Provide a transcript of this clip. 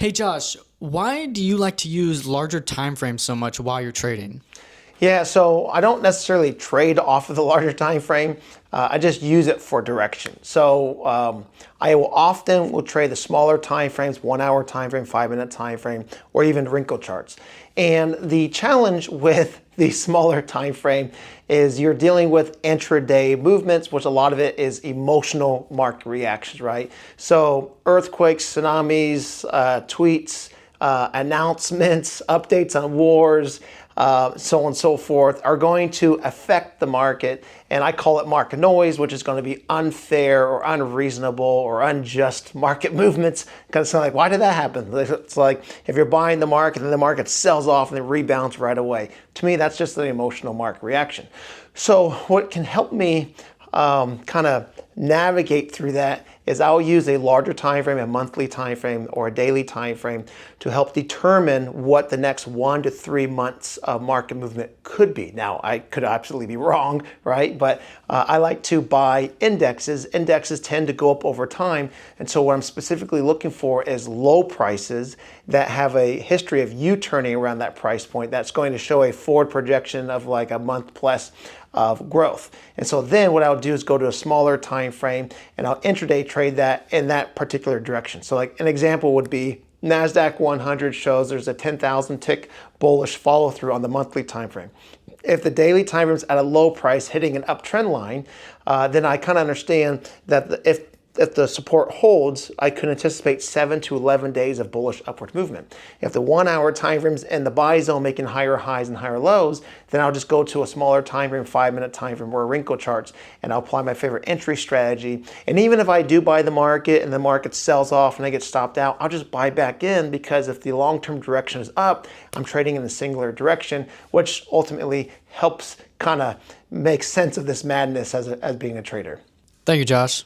Hey Josh, why do you like to use larger time frames so much while you're trading? Yeah, so I don't necessarily trade off of the larger time frame. I just use it for direction. I will often trade the smaller time frames, 1 hour time frame, 5 minute time frame, or even wrinkle charts. And the challenge with the smaller time frame is you're dealing with intraday movements, which a lot of it is emotional market reactions, right? So earthquakes, tsunamis, tweets, announcements, updates on wars, so on and so forth, are going to affect the market. And I call it market noise, which is going to be unfair or unreasonable or unjust market movements. Because it's like, why did that happen? It's like if you're buying the market and the market sells off and it rebounds right away. To me, that's just an emotional market reaction. So what can help me kind of navigate through that is I'll use a larger time frame, a monthly time frame, or a daily time frame to help determine what the next 1 to 3 months of market movement could be. Now, I could absolutely be wrong, right? But I like to buy indexes. Indexes tend to go up over time, and so what I'm specifically looking for is low prices that have a history of U-turning around that price point. That's going to show a forward projection of like a month plus of growth. And so then what I'll do is go to a smaller time frame and I'll intraday trade that in that particular direction. So like an example would be Nasdaq 100 shows there's a 10,000 tick bullish follow through on the monthly time frame. If the daily time frame is at a low price hitting an uptrend line, then I kind of understand that if the support holds, I could anticipate 7 to 11 days of bullish upward movement. If the 1 hour time frame's in the buy zone making higher highs and higher lows, then I'll just go to a smaller time frame, 5 minute time frame or wrinkle charts, and I'll apply my favorite entry strategy. And even if I do buy the market and the market sells off and I get stopped out, I'll just buy back in, because if the long-term direction is up, I'm trading in the singular direction, which ultimately helps kind of make sense of this madness as being a trader. Thank you, Josh.